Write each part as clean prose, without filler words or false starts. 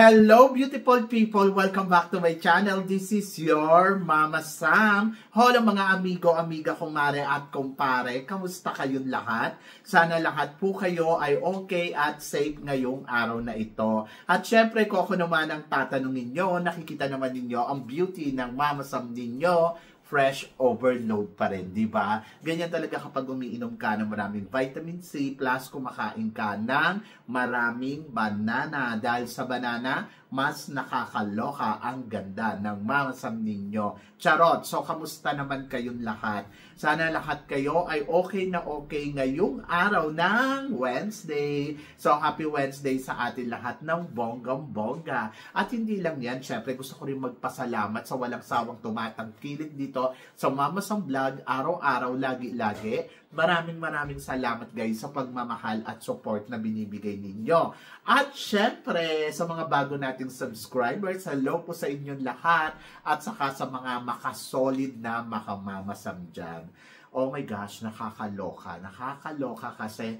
Hello beautiful people! Welcome back to my channel. This is your Mama Sam. Hello mga amigo, amiga, kumare at kumpare. Kamusta kayong lahat? Sana lahat po kayo ay okay at safe ngayong araw na ito. At syempre kung ako naman ang tatanungin nyo, nakikita naman ninyo ang beauty ng Mama Sam ninyo. Fresh overload pa rin, di ba? Ganyan talaga kapag umiinom ka ng maraming vitamin C plus kumakain ka ng maraming banana. Dahil sa banana, mas nakakaloka ang ganda ng Mama Sam ninyo. Charot! So, kamusta naman kayong lahat? Sana lahat kayo ay okay na okay ngayong araw ng Wednesday. So, happy Wednesday sa atin lahat ng bonggang-bongga. At hindi lang yan, syempre gusto ko rin magpasalamat sa walang sawang tumatangkilik dito sa Mama Sam Vlog, araw-araw, lagi-lagi. Maraming salamat guys sa pagmamahal at support na binibigay ninyo. At syempre, sa mga bago nating subscribers, hello po sa inyong lahat. At saka sa mga makasolid na makamamasam dyan. Oh my gosh, nakakaloka. Nakakaloka kasi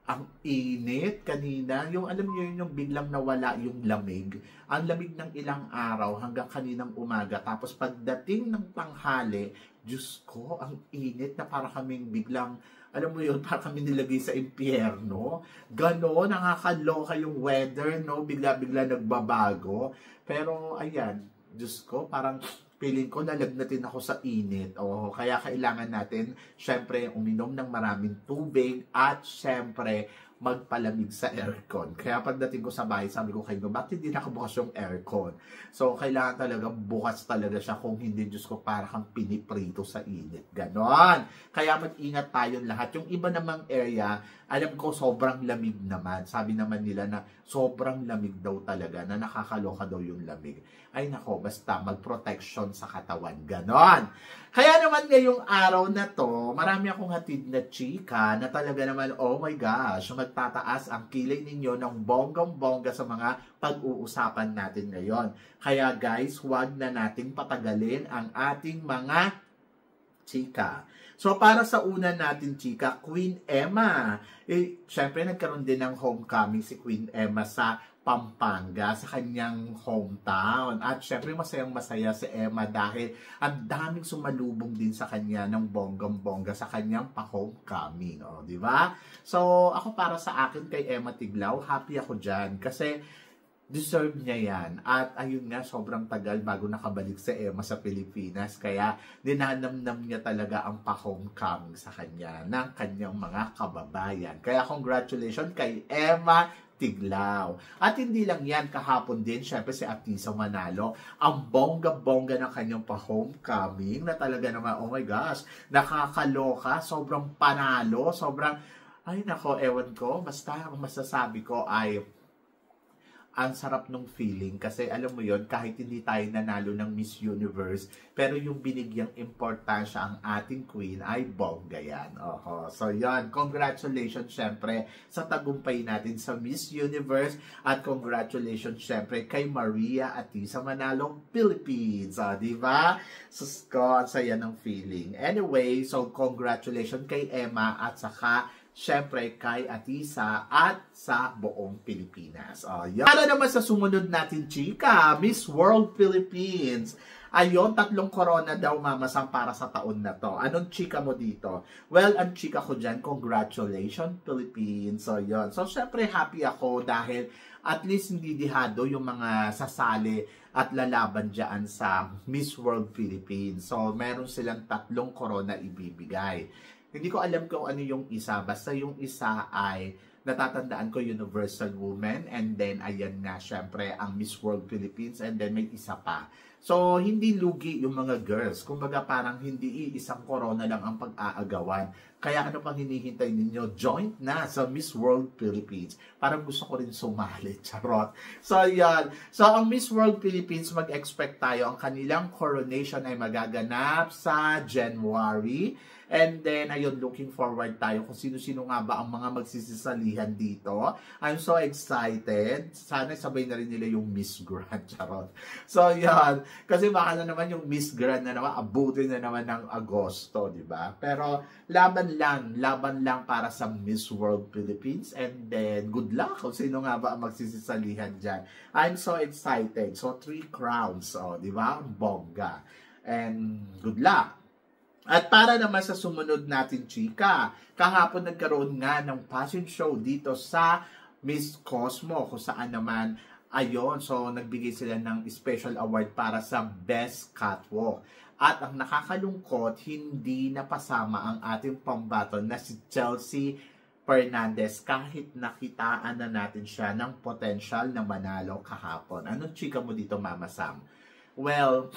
ang init kanina. Yung alam niyo yung biglang nawala yung lamig. Ang lamig ng ilang araw hanggang kaninang umaga. Tapos pagdating ng tanghali, Diyos ko, ang init na para kaming biglang, alam mo yun, para kami nilagay sa impyerno. Ganon, nakakaloka yung weather, no? Bigla-bigla nagbabago. Pero, ayan, Diyos ko, parang feeling ko lalagnatin ako sa init. O, kaya kailangan natin, syempre, uminom ng maraming tubig at syempre, magpalamig sa aircon. Kaya pagdating ko sa bahay, sabi ko kayo, bakit hindi nakabukas yung aircon? So, kailangan talaga bukas talaga siya kung hindi, Diyos ko, para kang piniprito sa init. Ganon. Kaya mag-ingat tayo lahat. Yung iba namang area, alam ko sobrang lamig naman. Sabi naman nila na sobrang lamig daw talaga, na nakakaloka daw yung lamig. Ay nako, basta mag-protection sa katawan. Ganon. Kaya naman ngayong araw na to, marami akong hatid na chika na talaga naman, oh my gosh, magtataas ang kilay ninyo ng bonggang-bongga sa mga pag-uusapan natin ngayon. Kaya guys, huwag na nating patagalin ang ating mga chika. So, para sa una natin, chika, Queen Emma. Syempre, nagkaroon din ng homecoming si Queen Emma sa Pampanga, sa kanyang hometown. At syempre, masayang-masaya si Emma dahil ang daming sumalubong din sa kanya ng bonggang-bongga sa kanyang pa-homecoming. O, di ba? So, ako para sa akin kay Emma Tiglao, happy ako dyan. Kasi, deserve niya yan. At ayun nga, sobrang tagal bago nakabalik si Emma sa Pilipinas. Kaya dinanamnam niya talaga ang pa-homecoming sa kanya ng kanyang mga kababayan. Kaya congratulations kay Emma Tiglao. At hindi lang yan, kahapon din, syempre si Atisa Manalo, ang bongga-bongga ng kanyang pa-homecoming na talaga naman, oh my gosh, nakakaloka, sobrang panalo, sobrang, ay nako, ewan ko, basta ang masasabi ko ay ang sarap nung feeling kasi alam mo yon, kahit hindi tayo nanalo ng Miss Universe, pero yung binigyang importansya ang ating queen ay bongga yan. Oho. So yon, congratulations syempre sa tagumpay natin sa Miss Universe at congratulations syempre kay Maria Atisa Manalo, Philippines. Di ba? Sus ko, ang saya ng feeling. Anyway, so congratulations kay Emma at saka syempre kay Atisa at sa buong Pilipinas. Para naman sa sumunod natin, chika, Miss World Philippines. Ayon, 3 corona daw Mama Sam para sa taon na to. Anong chika mo dito? Well, ang chika ko dyan, congratulations Philippines. So, yun. So, syempre happy ako dahil at least hindi dihado yung mga sasali at lalaban dyan sa Miss World Philippines. So, meron silang 3 corona ibibigay. Hindi ko alam kung ano yung isa. Basta yung isa ay natatandaan ko Universal Woman. And then, ayan nga, syempre, ang Miss World Philippines. And then, may isa pa. So, hindi lugi yung mga girls. Kumbaga, parang hindi isang corona lang ang pag-aagawan. Kaya ano pang hinihintay ninyo? Join na sa Miss World Philippines. Parang gusto ko rin sumali. Charot. So, yan. So, ang Miss World Philippines, mag-expect tayo. Ang kanilang coronation ay magaganap sa January. And then, ayun, looking forward tayo kung sino-sino nga ba ang mga magsisisalihan dito. I'm so excited. Sana sabay na rin nila yung Miss Grand. Charot. So, yan. Kasi baka na naman yung Miss Grand na naman, abutin na naman ng Agosto, di ba? Pero laban lang para sa Miss World Philippines. And then, good luck kung sino nga ba ang magsisisalihan dyan. I'm so excited. So, 3 crowns, di ba? Bongga. And good luck. At para naman sa sumunod natin, chika, kahapon nagkaroon nga ng fashion show dito sa Miss Cosmo, kung saan naman, ayon, so nagbigay sila ng special award para sa Best Catwalk. At ang nakakalungkot, hindi napasama ang ating pambato na si Chelsea Fernandez kahit nakitaan na natin siya ng potential na manalo kahapon. Anong chika mo dito, Mama Sam? Well,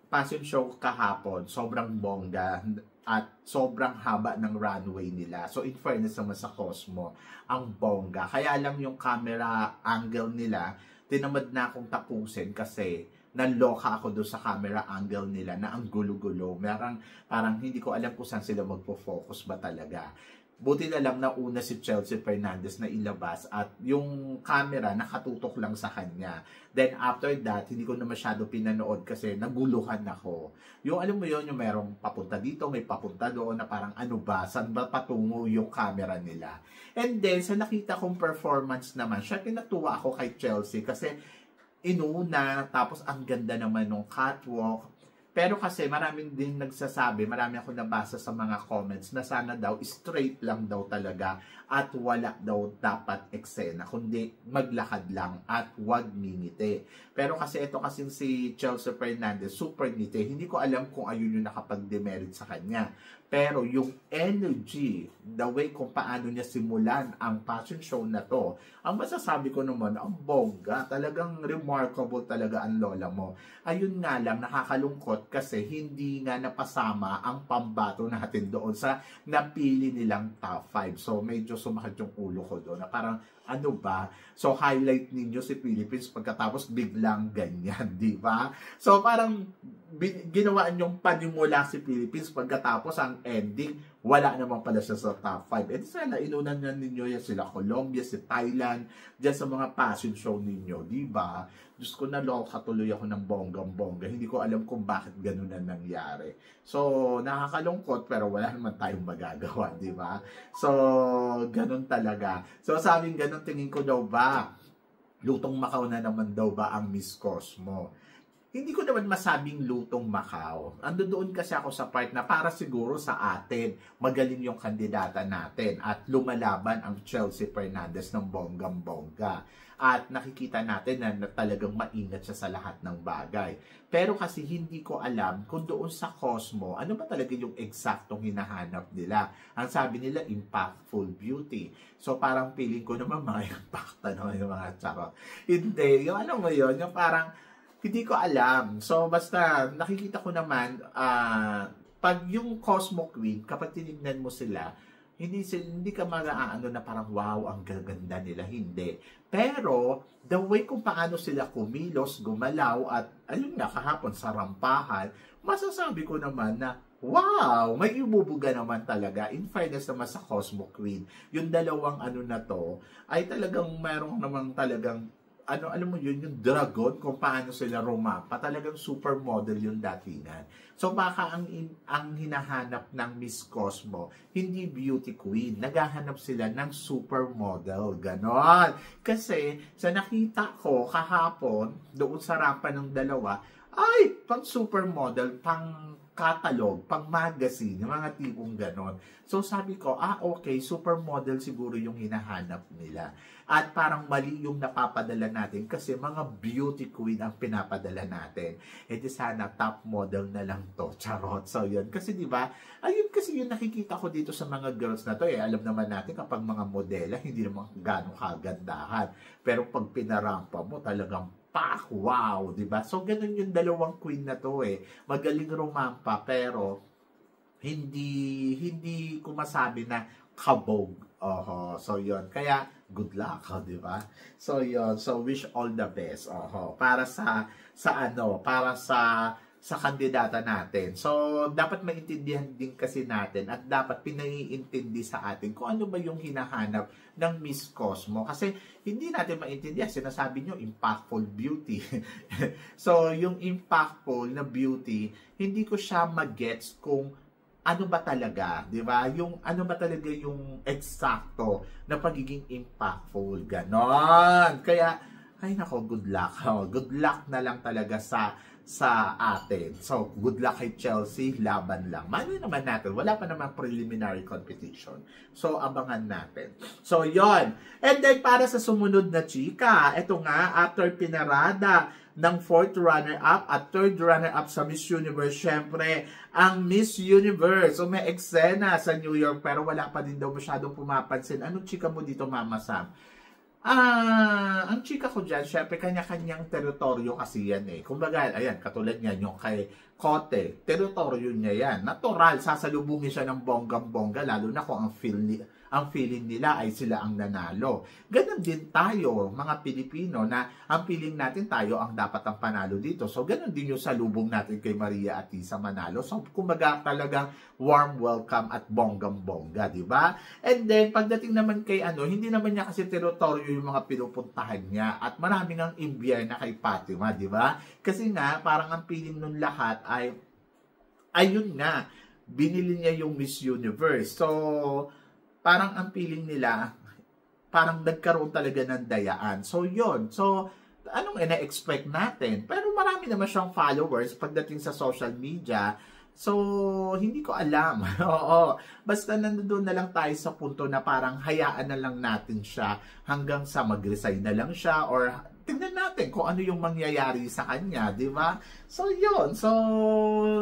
fashion show kahapon, sobrang bongga at sobrang haba ng runway nila. So, in fairness naman sa Cosmo, ang bongga. Kaya lang yung camera angle nila, tinamad na akong tapusin kasi naloka ako doon sa camera angle nila na ang gulo-gulo. Parang hindi ko alam kung saan sila magpo-focus ba talaga. Buti na lang na una si Chelsea Fernandez na ilabas at yung camera nakatutok lang sa kanya. Then after that, hindi ko na masyado pinanood kasi naguluhan ako. Yung alam mo yun, yung merong papunta dito, may papunta doon na parang ano ba, saan ba patungo yung camera nila. And then sa nakita kong performance naman, syempre natuwa ako kay Chelsea kasi inuna, tapos ang ganda naman ng catwalk. Pero kasi maraming din nagsasabi, marami ako nabasa sa mga comments na sana daw straight lang daw talaga at wala daw dapat eksena, kundi maglakad lang at wag mingiti. Pero kasi ito kasing si Chelsea Fernandez, super ngiti. Hindi ko alam kung ayun yung nakapag-demerit sa kanya. Pero yung energy, the way kung paano niya simulan ang fashion show na to, ang masasabi ko naman, ang bongga, talagang remarkable talaga ang lola mo. Ayun nga lang, nakakalungkot kasi hindi nga napasama ang pambato natin doon sa napili nilang top 5. So medyo sumakit yung ulo ko doon na parang ano ba? So highlight ninyo si Philippines pagkatapos biglang ganyan, di ba? So parang ginawaan yung panimula si Philippines pagkatapos ang ending, wala naman pala siya sa top 5. Eh sana inunan na ninyo yan sila Colombia, si Thailand, dyan sa mga fashion show ninyo, di ba? Diyos ko, naloka tuloy ako ng bonggang-bongga. Hindi ko alam kung bakit ganun na nangyari. So, nakakalungkot pero wala naman tayong magagawa, di ba? So, ganun talaga. So, sabing ganun, tingin ko daw ba, lutong Macau na naman daw ba ang Miss Cosmo? Hindi ko naman masabing lutong Macau. Ando doon kasi ako sa part na para siguro sa atin, magaling yung kandidata natin at lumalaban ang Chelsea Fernandez ng bonggang-bongga. At nakikita natin na talagang maingat siya sa lahat ng bagay. Pero kasi hindi ko alam kung doon sa Cosmo, ano ba talaga yung eksaktong hinahanap nila. Ang sabi nila, impactful beauty. So parang feeling ko naman mga impacta naman yung mga charot. Hindi, yung ano mo yun, yung parang hindi ko alam. So, basta nakikita ko naman, pag yung Cosmo Queen, kapag tinignan mo sila, hindi ka mag-aano na parang wow, ang gaganda nila. Hindi. Pero, the way kung paano sila kumilos, gumalaw, at ayun nga, kahapon sa rampahan, masasabi ko naman na wow, may ibubuga naman talaga. In fairness naman sa Cosmo Queen, yung dalawang ano na to, ay talagang mayroong namang talagang alam mo yun, yung dragon, kung paano sila rumapa, talagang supermodel yung datingan. So baka ang hinahanap ng Miss Cosmo, hindi beauty queen, naghahanap sila ng supermodel, ganon. Kasi sa nakita ko kahapon, doon sa rampa ng dalawa, ay, pang supermodel, pang catalog, pang magazine, yung mga tipong ganon. So sabi ko, okay, supermodel siguro yung hinahanap nila. At parang mali yung napapadala natin kasi mga beauty queen ang pinapadala natin. E di sana top model na lang to. Charot. So yun. Kasi di ba ayun kasi yung nakikita ko dito sa mga girls na to. Alam naman natin kapag mga modela, hindi naman gano'ng kagandahan. Pero pag pinarampa mo, talagang wow, di ba? So ganun yung dalawang queen na to Magaling rumampa pero hindi ko masabi na kabog. So yun. Kaya good luck, di ba? So yun. So wish all the best. Para sa sa kandidata natin. So, dapat maintindihan din kasi natin at dapat pinaiintindi sa atin kung ano ba yung hinahanap ng Miss Cosmo. Kasi hindi natin maintindihan. Sinasabi nyo, impactful beauty. So, yung impactful na beauty, hindi ko siya mag-gets kung ano ba talaga, di ba? Yung ano ba talaga yung eksakto na pagiging impactful. Ganon. Kaya, ay nako, good luck. Good luck na lang talaga sa atin. So, good luck kay Chelsea, laban lang. Mali naman natin, wala pa namang preliminary competition. So, abangan natin. So, yon. And then, para sa sumunod na chika, eto nga, after pinarada ng 4th runner-up at 3rd runner-up sa Miss Universe, syempre, ang Miss Universe. So, may eksena sa New York, pero wala pa din daw masyadong pumapansin. Anong chika mo dito, Mama Sam? Ang chika ko dyan, syempre, kanya-kanyang teritoryo kasi yan eh. Kumbaga, ayan, katulad niyan, yung kay Kote, teritoryo niya yan. Natural, sasalubungin siya ng bonggang-bongga, lalo na kung ang feeling nila ay sila ang nanalo. Ganon din tayo, mga Pilipino, na ang feeling natin tayo ang dapat ang panalo dito. So, ganon din yung salubong natin kay Maria Atisa Manalo. So, kumbaga talagang warm welcome at bonggang-bongga, di ba? And then, pagdating naman kay hindi naman niya kasi teritoryo yung mga pinupuntahan niya at maraming ang imbyer na kay Fatima, di ba? Kasi nga, parang ang feeling nun lahat ay, ayun nga, binili niya yung Miss Universe. So, parang ang feeling nila, parang nagkaroon talaga ng dayaan. So, yun. So, anong ina-expect natin? Pero marami naman siyang followers pagdating sa social media. So, hindi ko alam. Oo. Basta nandoon na lang tayo sa punto na parang hayaan na lang natin siya hanggang sa mag-resign na lang siya or tignan natin kung ano yung mangyayari sa kanya, di ba? So, yun. So,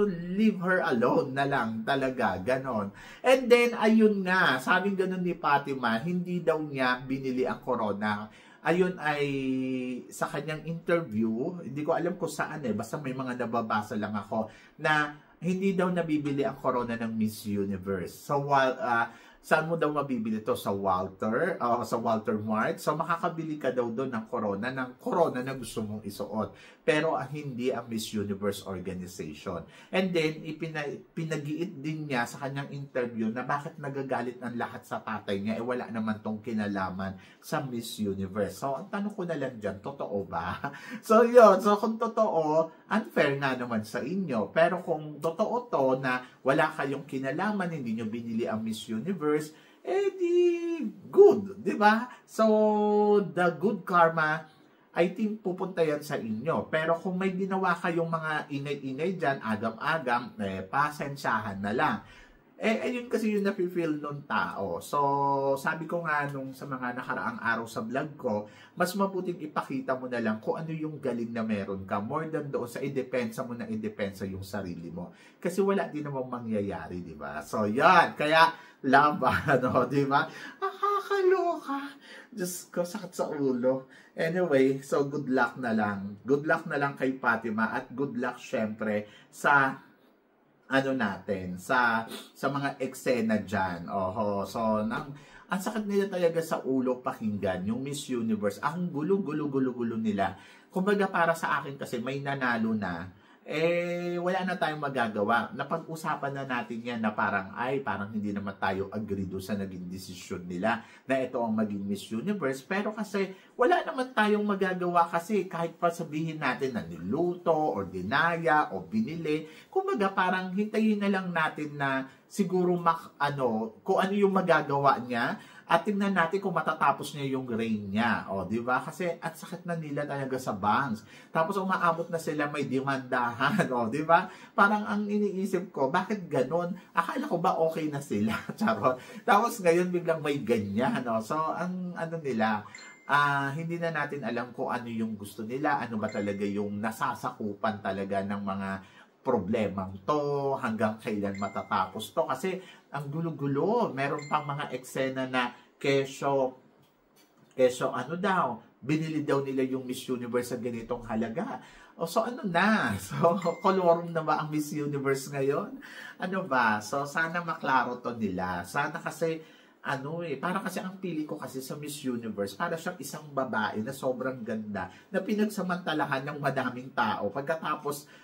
leave her alone na lang talaga. Ganon. And then, ayun nga, sabing ganon ni Fatima, hindi daw niya binili ang corona. Ayun ay sa kanyang interview, hindi ko alam kung saan basta may mga nababasa lang ako na hindi daw nabibili ang corona ng Miss Universe. So, saan mo daw mabibili to? Sa Walter Mart. So, makakabili ka daw doon ng corona na gusto mong isuot. Pero hindi ang Miss Universe organization. And then, pinagiit din niya sa kanyang interview na bakit nagagalit ang lahat sa tatay niya, wala naman tong kinalaman sa Miss Universe. So, ang tanong ko na lang dyan, totoo ba? So, yun. So, kung totoo, unfair nga naman sa inyo. Pero kung totoo to na wala kayong kinalaman, hindi nyo binili ang Miss Universe, di good, di ba? So, the good karma, I think pupunta yan sa inyo. Pero kung may ginawa kayong mga ingay-ingay dyan, agam-agam, pasensyahan na lang. Ayun kasi yung nafe-feel nung tao. So, sabi ko nga nung sa mga nakaraang araw sa vlog ko, mas mabuting ipakita mo na lang kung ano yung galing na meron ka. More than doon sa idepensa mo na idepensa yung sarili mo. Kasi wala din namang mangyayari, di ba? So, yan. Kaya, laban, di ba? Nakakaloka. Diyos ko, sakit sa ulo. Anyway, so good luck na lang. Good luck na lang kay Fatima at good luck syempre sa natin, sa mga eksena dyan. So, ang sakit nila talaga sa ulo pakinggan, yung Miss Universe. Ang gulo nila. Kumbaga para sa akin kasi may nanalo na, wala na tayong magagawa. Napag-usapan na natin yan na parang hindi naman tayo agree doon sa naging desisyon nila na ito ang maging Miss Universe. Pero kasi wala naman tayong magagawa kasi kahit pa sabihin natin na niluto o dinaya o binili, kumbaga parang hintayin na lang natin na siguro kung ano yung magagawa niya. At tingnan natin kung matatapos niya yung reign niya. Di ba? Kasi at sakit na nila talaga sa banks. Tapos umaabot na sila may demandahan. Di ba? Parang ang iniisip ko, bakit ganon? Akala ko ba okay na sila? Charot. Tapos ngayon biglang may ganyan. So, ang nila, hindi na natin alam kung ano yung gusto nila. Ano ba talaga yung nasasakupan talaga ng mga problemang to, hanggang kailan matatapos to. Kasi ang gulo-gulo, meron pang mga eksena na kesyo binili daw nila yung Miss Universe sa ganitong halaga. So So, kolorum na ba ang Miss Universe ngayon? Ano ba? So, sana maklaro to nila. Sana kasi, para kasi ang pili ko kasi sa Miss Universe, para siyang isang babae na sobrang ganda, na pinagsamantalahan ng madaming tao. Pagkatapos,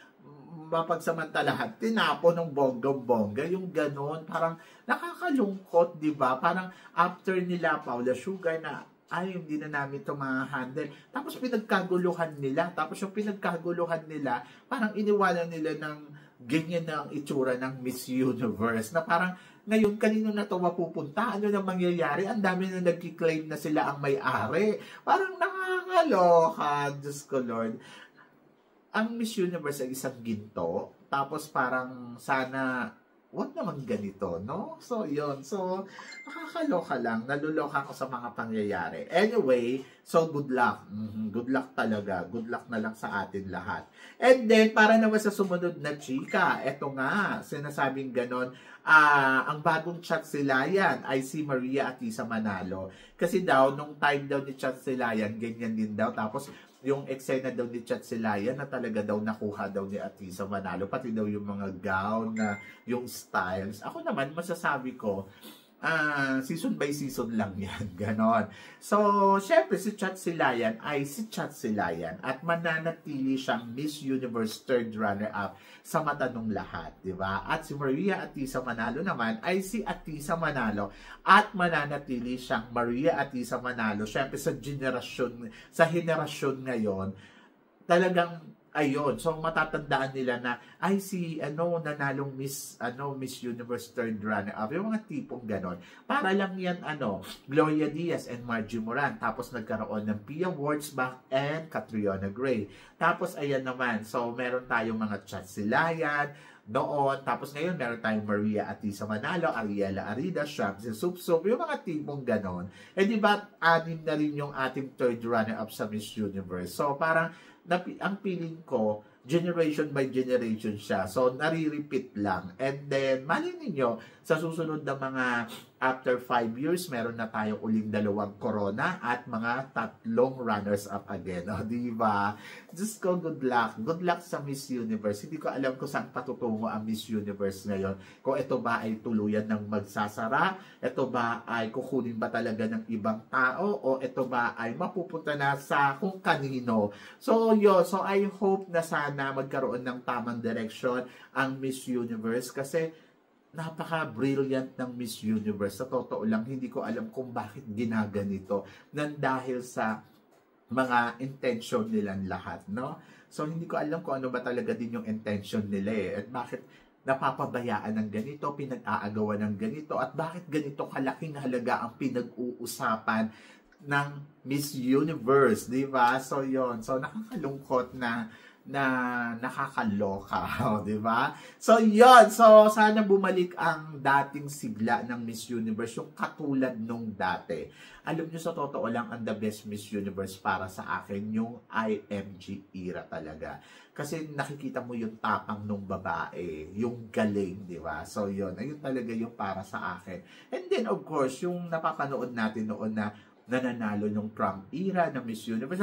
mapagsamantalahan, tinapo ng bonggang-bongga, yung ganon, parang nakakalungkot, di ba? Parang after nila, Paula Sugar na, ay, hindi na namin ito ma-handle. Tapos pinagkaguluhan nila. Tapos yung pinagkaguluhan nila, parang iniwanan nila ng ganyan na ang itsura ng Miss Universe. Na parang, ngayon, kanino na ito mapupunta? Ano na mangyayari? Ang dami na nagkiklaim na sila ang may-ari. Parang nakakaloka. Diyos ko, Lord. Ang Miss Universe ay isang ginto. Tapos parang sana wag naman ganito, no? So, yun. So, nakakaloka lang. Naluloka ako sa mga pangyayari. Anyway, so good luck. Good luck talaga. Good luck na lang sa atin lahat. And then, para naman sa sumunod na chika, eto nga, sinasabing ganon, ang bagong chat silayan ay si Maria Atisa Manalo. Kasi daw, nung time daw ni chat silayan, ganyan din daw. Tapos, yung eksena daw ni Chat Silayan na talaga daw nakuha daw ni Atisa Manalo, pati daw yung mga gown na yung styles. Ako naman, masasabi ko, season by season lang yan, ganon. So, syempre, si Chat Silayan ay si Chat Silayan at mananatili siyang Miss Universe third runner-up sa mata ng lahat, di ba? At si Maria Atisa Manalo naman ay si Atisa Manalo at mananatili siyang Maria Atisa Manalo. Syempre, sa henerasyon ngayon, talagang ayun, so matatandaan nila na ay si nanalong Miss Universe third runner up, yung mga tipong ganon. Para lang yan Gloria Diaz and Margie Moran. Tapos nagkaroon ng Pia Wurtzbach and Catriona Gray. Tapos ayan naman, so meron tayong mga Chat Silayan noon. Tapos ngayon meron tayong Maria Atisa Manalo, Ariela Arida, Shamsi Supsup, yung mga tipong ganon. Eh di ba, 6 na rin yung ating third runner up sa Miss Universe. So parang ang feeling ko, generation by generation siya. So, nare-repeat lang. And then, mali ninyo, sa susunod na mga after 5 years, meron na tayo uling 2 corona at mga 3 runners-up again. O, diba? Just go, good luck. Good luck sa Miss Universe. Hindi ko alam kung saan patutungo ang Miss Universe ngayon. Kung ito ba ay tuluyan ng magsasara, ito ba ay kukunin ba talaga ng ibang tao, o ito ba ay mapupunta na sa kung kanino. So, yun. So, I hope na sana magkaroon ng tamang direction ang Miss Universe kasi napaka-brilliant ng Miss Universe. Sa totoo lang, hindi ko alam kung bakit ginaganito nang dahil sa mga intention nilang lahat, no? So, hindi ko alam kung ano ba talaga din yung intention nila at bakit napapabayaan ng ganito, pinag-aagawan ng ganito, at bakit ganito kalaking halaga ang pinag-uusapan ng Miss Universe, di ba? So, yon. So, nakakalungkot na nakakaloka, di ba? So, yon. So, sana bumalik ang dating sigla ng Miss Universe, yung katulad nung dati. Alam nyo, sa totoo lang, ang the best Miss Universe para sa akin, yung IMG era talaga. Kasi nakikita mo yung tapang nung babae, yung galing, di ba? So, yon. Ayun talaga yung para sa akin. And then, of course, yung napapanood natin noon na nananalo yung prom era ng Miss Universe,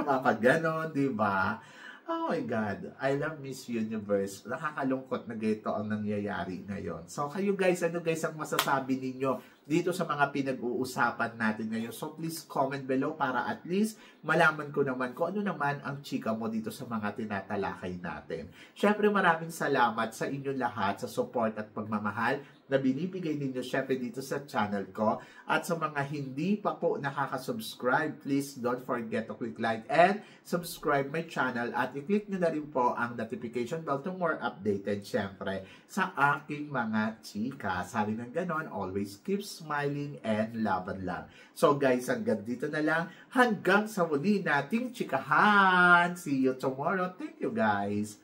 mapaganon, di ba? Oh my God, I love Miss Universe. Nakakalungkot na ganito ang nangyayari ngayon. So, kayo guys, ano guys ang masasabi ninyo dito sa mga pinag-uusapan natin ngayon? So, please comment below para at least malaman ko naman kung ano naman ang chika mo dito sa mga tinatalakay natin. Syempre, maraming salamat sa inyong lahat sa support at pagmamahal na binibigay ninyo syempre dito sa channel ko. At sa mga hindi pa po nakaka-subscribe, please don't forget to click like and subscribe my channel at i-click nyo na rin po ang notification bell to more updated syempre sa aking mga chika. Sabi ng ganon, always keep smiling and laban lang. So guys, hanggang dito na lang. Hanggang sa muli nating chikahan. See you tomorrow. Thank you guys.